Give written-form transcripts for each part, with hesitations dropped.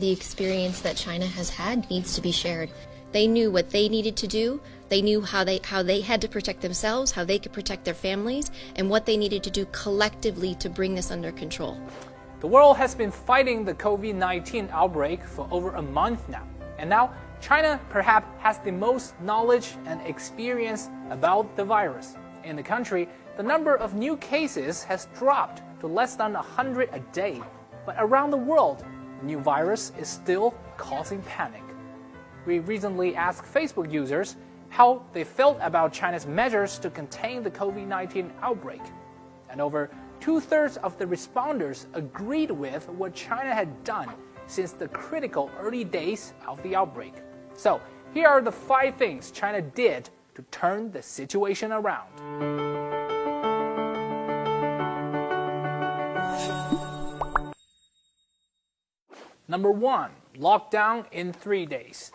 the experience that China has had needs to be shared. They knew what they needed to do. They knew how they had to protect themselves, how they could protect their families, and what they needed to do collectively to bring this under control. The world has been fighting the COVID-19 outbreak for over a month now. And now, China perhaps has the most knowledge and experience about the virus. In the country, the number of new cases has dropped to less than 100 a day. But around the world, the new virus is still causing panic. We recently asked Facebook users how they felt about China's measures to contain the COVID-19 outbreak. And over 2/3 of the responders agreed with what China had done since the critical early days of the outbreak. So, here are the 5 things China did to turn the situation around. Number 1. Lockdown in 3 days.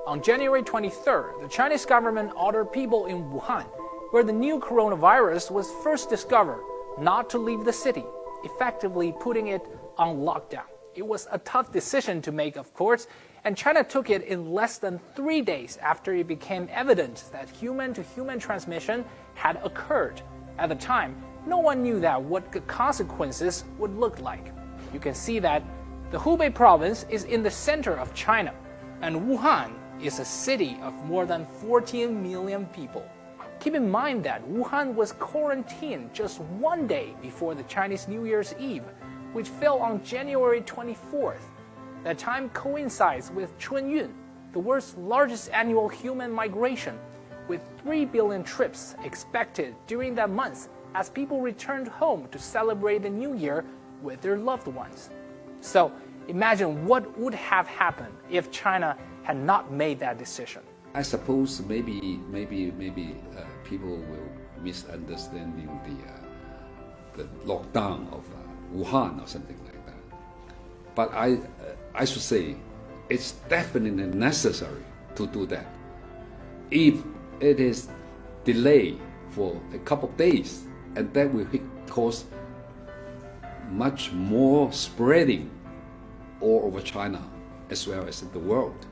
On January 23rd, the Chinese government ordered people in Wuhan, where the new coronavirus was first discovered, not to leave the city, effectively putting it on lockdown. It was a tough decision to make, of course, and China took it in less than 3 days after it became evident that human-to-human transmission had occurred. At the time, no one knew what the consequences would look like. You can see that the Hubei province is in the center of China, and Wuhan is a city of more than 14 million people. Keep in mind that Wuhan was quarantined just 1 day before the Chinese New Year's Eve, which fell on January 24th. That time coincides with Chunyun, the world's largest annual human migration, with 3 billion trips expected during that month as people returned home to celebrate the New Year with their loved ones. So, imagine what would have happened if China had not made that decision. I suppose maybe people will misunderstanding the lockdown of Wuhan or something like that. But I should say it's definitely necessary to do that. If it is delayed for a couple of days, and that will cause much more spreading all over China as well as in the world.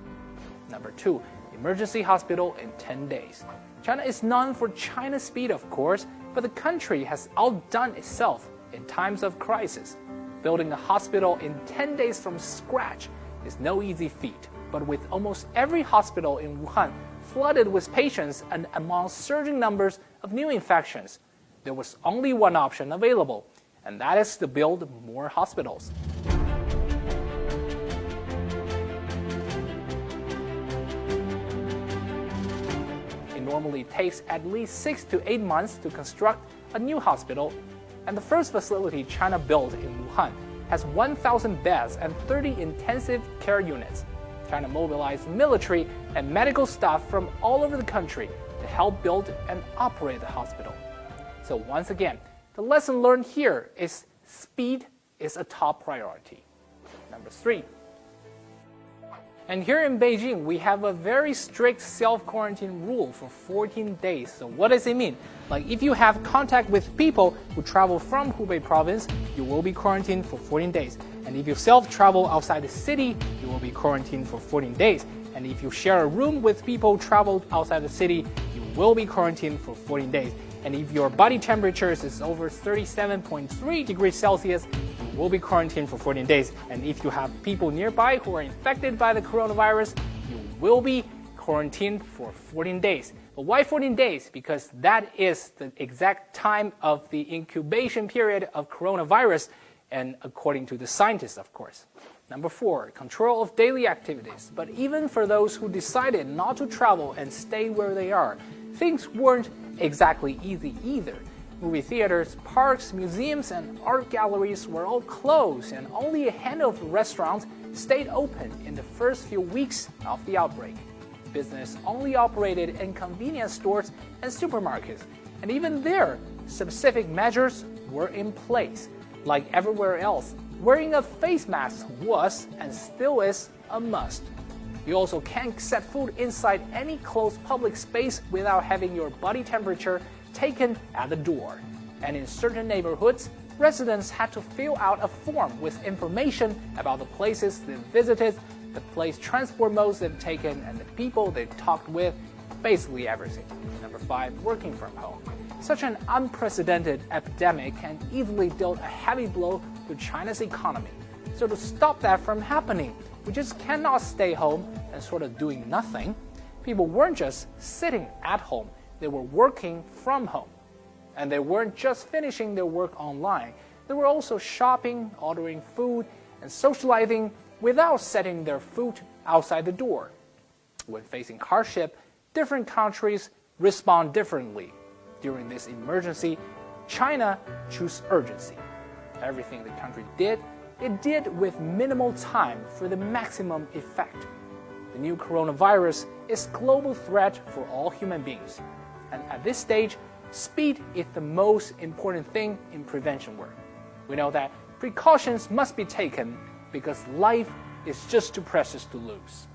Number 2, emergency hospital in 10 days. China is known for China's speed, of course, but the country has outdone itself in times of crisis. Building a hospital in 10 days from scratch is no easy feat, but with almost every hospital in Wuhan flooded with patients and among surging numbers of new infections, there was only one option available, and that is to build more hospitals. It normally takes at least 6 to 8 months to construct a new hospital, and the first facility China built in Wuhan has 1,000 beds and 30 intensive care units. China mobilized military and medical staff from all over the country to help build and operate the hospital. So once again, the lesson learned here is speed is a top priority. Number 3. And here in Beijing, we have a very strict self-quarantine rule for 14 days. So what does it mean? Like if you have contact with people who travel from Hubei province, you will be quarantined for 14 days. And if you self-travel outside the city, you will be quarantined for 14 days. And if you share a room with people traveled outside the city, you will be quarantined for 14 days. And if your body temperature is over 37.3 degrees Celsius, you will be quarantined for 14 days. And if you have people nearby who are infected by the coronavirus, you will be quarantined for 14 days. But why 14 days? Because that is the exact time of the incubation period of coronavirus, and according to the scientists, of course. Number 4, control of daily activities. But even for those who decided not to travel and stay where they are, things weren't exactly easy either. Movie theaters, parks, museums, and art galleries were all closed, and only a handful of restaurants stayed open in the first few weeks of the outbreak. Business only operated in convenience stores and supermarkets, and even there, specific measures were in place. Like everywhere else, wearing a face mask was and still is a must. You also can't set food inside any closed public space without having your body temperature taken at the door. And in certain neighborhoods, residents had to fill out a form with information about the places they visited, the place transport modes they've taken, and the people they talked with, basically everything. Number 5, working from home. Such an unprecedented epidemic can easily deal a heavy blow to China's economy. So to stop that from happening, we just cannot stay home and sort of doing nothing. People weren't just sitting at home, they were working from home. And they weren't just finishing their work online, they were also shopping, ordering food, and socializing without setting their foot outside the door. When facing hardship, different countries respond differently. During this emergency, China chose urgency. Everything the country did, it did with minimal time for the maximum effect. The new coronavirus is a global threat for all human beings. And at this stage, speed is the most important thing in prevention work. We know that precautions must be taken because life is just too precious to lose.